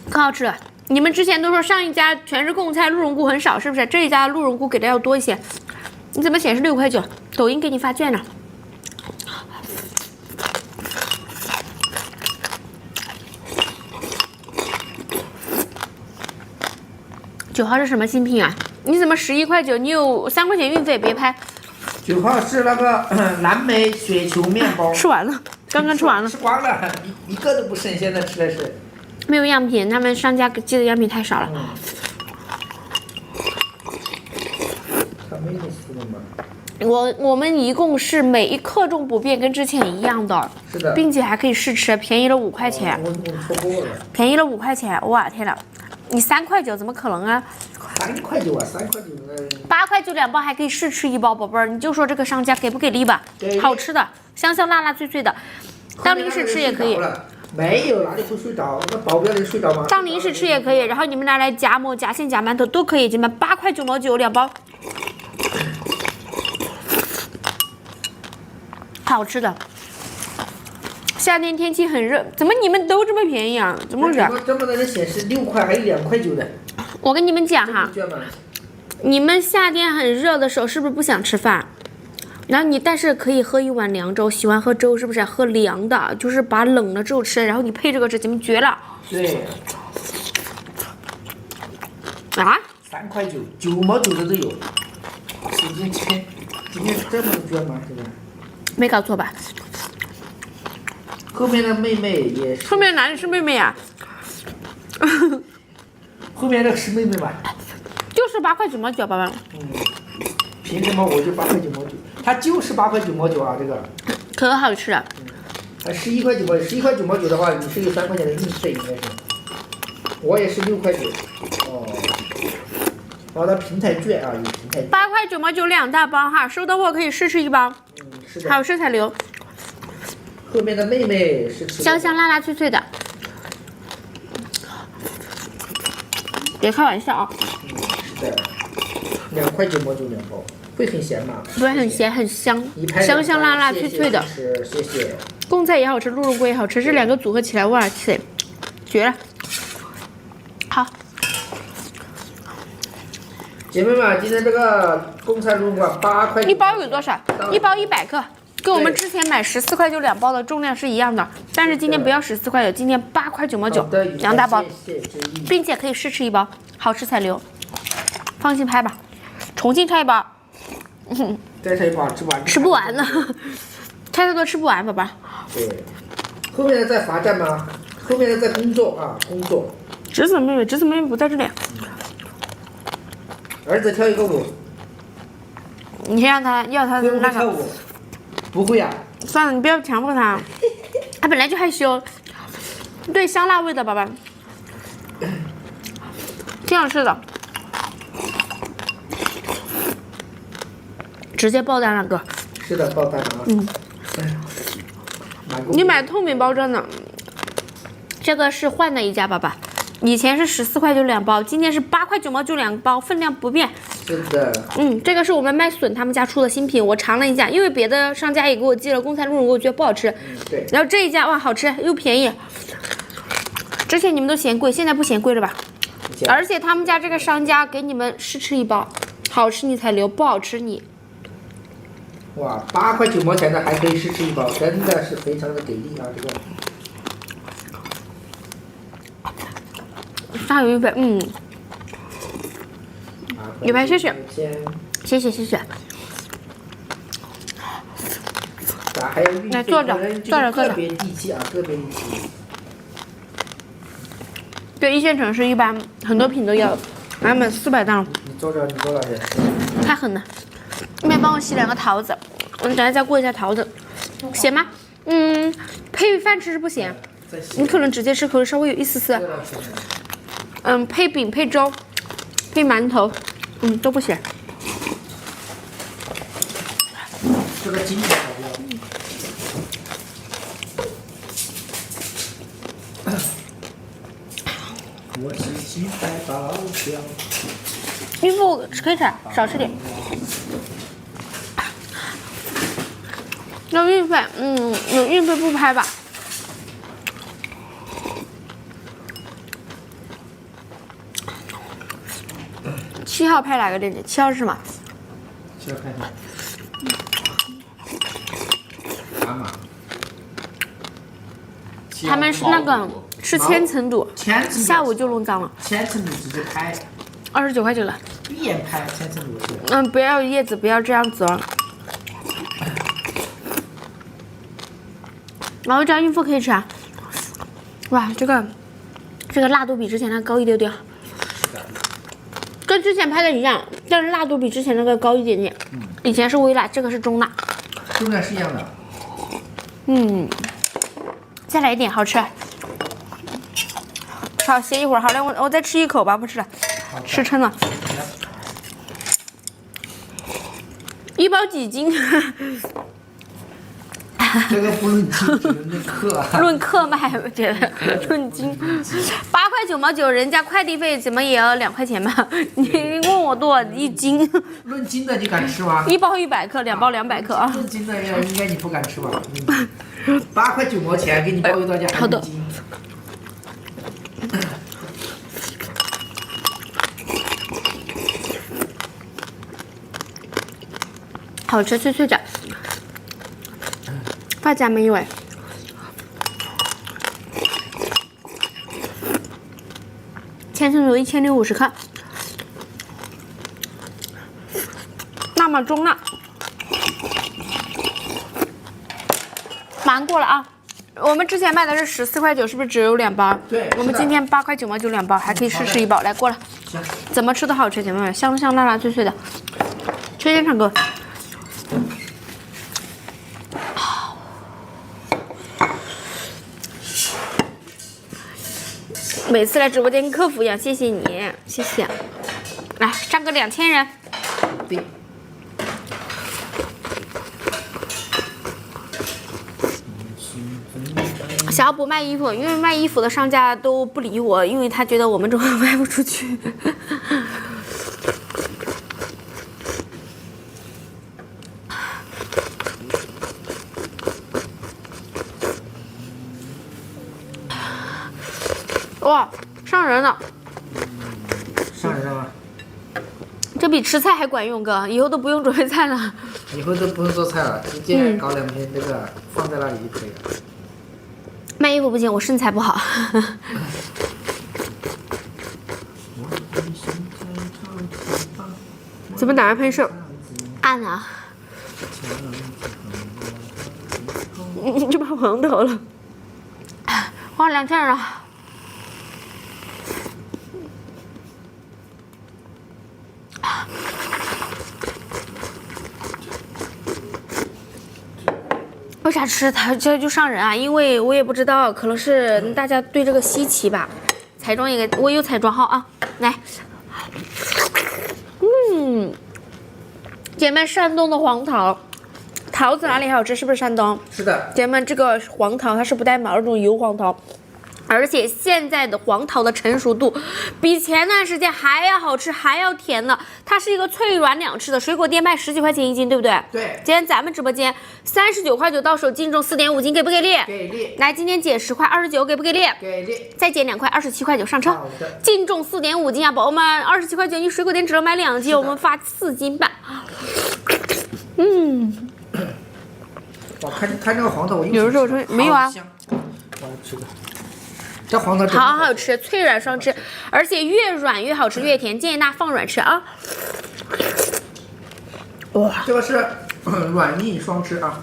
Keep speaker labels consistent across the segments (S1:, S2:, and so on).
S1: 可好吃了。你们之前都说上一家全是贡菜，鹿茸菇很少，是不是？这一家鹿茸菇给的要多一些。你怎么显示6.9块？抖音给你发券了。9号是什么新品啊？你怎么11.9块？你有3块钱运费，别拍。
S2: 9号是那个蓝莓雪球面包，
S1: 吃完了，刚刚吃完了，
S2: 吃光了，一个都不剩，现在吃的是。
S1: 没有样品，他们商家寄的样品太少了。
S2: 他没有撕的吗？
S1: 我们一共是每一克重不变，跟之前一样的，
S2: 是的，
S1: 并且还可以试吃，便宜了5块钱。
S2: 我错过了，
S1: 便宜了5块钱，哇天呐，你3.9怎么可能啊
S2: 3.9啊，3.9？8.92
S1: 包还可以试吃1包，宝贝儿，你就说这个商家给不给力吧？好吃的，香香辣辣脆脆的，当零食吃也可以。
S2: 没有，哪里会睡着？那保镖能睡着吗？
S1: 当零食吃也可以，然后你们拿来夹馍、夹馅、夹馒头都可以，姐妹8.9毛92包，好吃的。夏天天气很热，怎么你们都这么便宜啊？怎么回事？
S2: 这么能显示6块，还有2.9的。
S1: 我跟你们讲哈，你们夏天很热的时候是不是不想吃饭？然后你但是可以喝一碗凉粥，喜欢喝粥是不是？喝凉的，就是把冷的粥吃，然后你配这个吃，姐妹绝了。
S2: 对。
S1: 啊
S2: ？3.9，9毛9的都有。今天这么多券吗？这个？
S1: 没搞错吧？
S2: 后面的妹妹也是。
S1: 后面哪里是妹妹呀？
S2: 后面那个是妹妹吧？
S1: 就是8.9毛9，宝宝。
S2: 凭什么我就8.9毛9？它就是8.9毛9啊，这个。
S1: 可好吃了。
S2: 还11.9毛9，11.9毛9的话，你是有3块钱的运费，应该是。我也是6.9。哦。哦，它平台券啊，有平台券。
S1: 8.9毛92大包哈，收到货可以试吃1包。
S2: 是的。
S1: 还有色彩流。
S2: 后面的妹妹是
S1: 香香辣辣脆脆的。别开玩笑啊！
S2: 是的，2.9毛92包，会很咸吗？
S1: 不会很咸，很香，香香辣辣脆脆的。
S2: 谢谢。
S1: 贡菜也好吃，鹿茸菇也好吃，这2个组合起来，哇塞，绝了！好，
S2: 姐妹们，今天这个贡菜鹿茸菇8块。
S1: 1包有多少？1包100克，跟我们之前买14.92包的重量是一样的，但是今天不要14.9，今天8.9毛9，2大包，并且可以试吃1包，好吃才留，放心拍吧。重庆拆1包，
S2: 再拆1包吃不完。
S1: 吃不完了，拆太多吃不完，宝宝。
S2: 对，后面的在罚站吗？后面的在工作啊，工作。
S1: 侄子妹妹不在这里。
S2: 儿子跳一个舞。
S1: 你让他要他那个。
S2: 不会啊。
S1: 算了，你不要强迫他，他本来就害羞。对，香辣味的宝宝，挺好吃的。直接爆单了哥。
S2: 是的，爆单了。
S1: 你买透明包装的，这个是换的一家宝宝，以前是14.92包，今天是8.9毛92包，分量不变。
S2: 是的。
S1: 这个是我们麦笋他们家出的新品，我尝了一下，因为别的商家也给我寄了贡菜鹿茸菇，我觉得不好吃。
S2: 对。
S1: 然后这一家哇好吃又便宜，之前你们都嫌贵，现在不嫌贵了吧？而且他们家这个商家给你们试吃1包，好吃你才留，不好吃你。
S2: 哇，8.9毛钱的还可以试吃1包，真的是非常的给力啊！这个。
S1: 还有运费，有牌谢谢，谢谢。
S2: 还有运费，
S1: 来坐着。
S2: 特别地气啊，特别地气。
S1: 对，1线城市一般很多品都要，满满400档。
S2: 你坐着。
S1: 太狠了！那边帮我洗2个桃子，我等下再过一下桃子，咸吗？配饭吃是不咸，你可能直接吃口味稍微有一丝丝。配饼、配粥、配馒头，都不咸。
S2: 这个经典保镖。我是期待保镖。
S1: 孕妇可以吃，少吃点。有运费，有运费不拍吧？ 7号拍哪个链接？7号是什么？
S2: 去看看。妈妈。
S1: 他们是那个是千层肚，下午就弄脏了。
S2: 千层肚直接拍。
S1: 29.9了。
S2: 闭眼拍千层肚是。
S1: 不要叶子，不要这样子哦。然后这样孕妇可以吃啊。哇，这个辣度比之前那高一丢丢。跟之前拍的一样，但是辣度比之前那个高一点点。以前是微辣，这个是中辣。
S2: 中辣是一样的。
S1: 再来一点，好吃。好，歇一会儿。好嘞，我再吃一口吧，不吃了，吃撑了。一包几斤？
S2: 这个不论斤，只论克。
S1: 论克卖，我觉得论斤。8.9块，人家快递费怎么也要2块钱吧？你问我多少一斤？
S2: 论斤的你敢吃吗
S1: ？1包100克，2包200克啊。
S2: 论斤的应该你不敢吃吧？8.9块给你包邮到家，还论斤。
S1: 好吃，脆脆的。发夹没有哎。千层肚1650克，那么中辣，蛮过了啊。我们之前卖的是14.9，是不是只有2包？
S2: 对。
S1: 我们今天8.92包，还可以试试1包。来过了，怎么吃都好吃，姐妹们，香香辣辣脆脆的。吹天唱歌。每次来直播间跟客服一样，谢谢你，谢谢。来上个2000人。
S2: 对。
S1: 想要不卖衣服，因为卖衣服的商家都不理我，因为他觉得我们这个卖不出去。哇，上人了！
S2: 上人了吗？
S1: 这比吃菜还管用，哥，以后都不用准备菜了。
S2: 以后都不用做菜了，直接搞2瓶这个放在那里就可以了。
S1: 卖衣服不行，我身材不好。怎么打算拍摄？按啊！你这把黄头了，花2000人了。为啥吃它这就上人啊？因为我也不知道，可能是大家对这个稀奇吧。彩妆也给我有彩妆号啊，来，姐妹，山东的黄桃，桃子哪里好吃？是不是山东？
S2: 是的。
S1: 姐妹，这个黄桃它是不带毛的这种油黄桃。而且现在的黄桃的成熟度比前段时间还要好吃，还要甜呢。它是一个脆软两吃的，水果店卖10几块钱一斤，对不对？
S2: 对。
S1: 今天咱们直播间39.9到手，净重4.5斤，给不给力？
S2: 给力。
S1: 来，今天减10块29，给不给力？
S2: 给力。再
S1: 减2块27.9，上车。
S2: 好的。
S1: 净重4.5斤啊，宝宝们，27.9，你水果店只能买2斤，我们发4斤半。
S2: 我看这个黄桃，我
S1: 有时候没有啊。
S2: 我要吃的。这黄桃
S1: 好好吃，脆软双吃，而且越软越好吃，越甜，建议大家放软吃啊。
S2: 哇，这个是软硬双吃啊。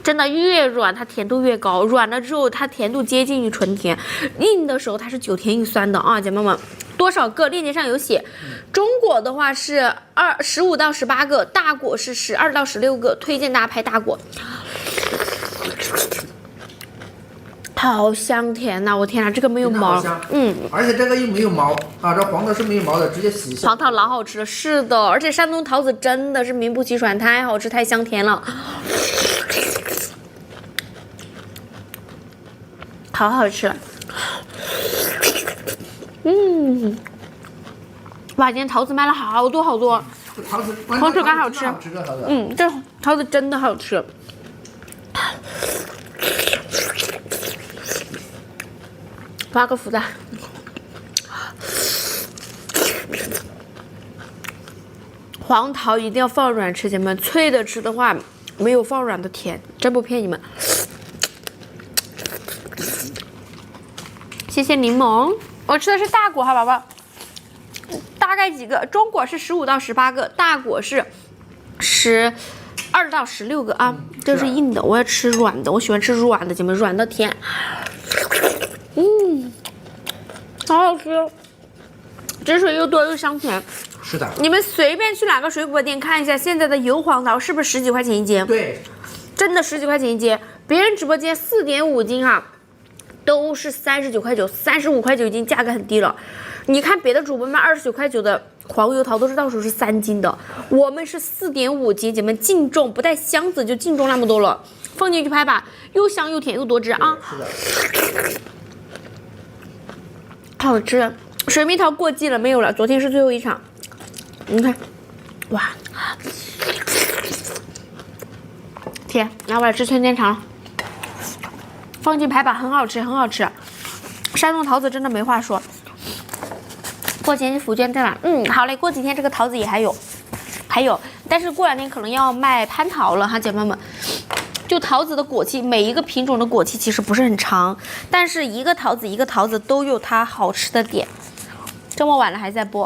S1: 真的越软它甜度越高，软了之后它甜度接近于纯甜，硬的时候它是9甜1酸的啊，姐妹们。多少个？链接上有写，中果的话是15到18个，大果是12到16个，推荐大家拍大果。好香甜呐！我天哪，这个没有毛，
S2: 而且这个又没有毛啊，这黄桃是没有毛的，直接洗一下。
S1: 黄桃老好吃了，是的，而且山东桃子真的是名不其传，太好吃，太香甜了，好好吃。哇，今天桃子卖了好多好多，黄桃干好吃，这桃子真的好吃。发个福的，黄桃一定要放软吃，姐妹们，脆的吃的话没有放软的甜，真不骗你们。谢谢柠檬，我吃的是大果哈，宝宝。大概几个？中果是15到18个，大果是12到16个啊。这是硬的，我要吃软的，我喜欢吃软的，姐妹，软的甜。好好吃，汁水又多又香甜。
S2: 是的。
S1: 你们随便去哪个水果店看一下，现在的油黄桃是不是10几块钱一斤？
S2: 对，
S1: 真的10几块钱一斤。别人直播间4.5斤哈，都是39块9、35块9一斤，价格很低了。你看别的主播卖29块9的黄油桃都是到手是3斤的，我们是4.5斤，姐妹净重，不带箱子就净重那么多了，放进去拍吧，又香又甜又多汁啊！
S2: 是的。
S1: 好吃，水蜜桃过季了，没有了，昨天是最后一场。你看，哇，甜，来我来吃圈圈肠，放进拍吧，很好吃，很好吃。山东桃子真的没话说。过几天福建再买，好嘞，过几天这个桃子也还有，但是过2天可能要卖蟠桃了哈，姐妹们。就桃子的果期，每一个品种的果期其实不是很长，但是一个桃子都有它好吃的点。这么晚了还在播。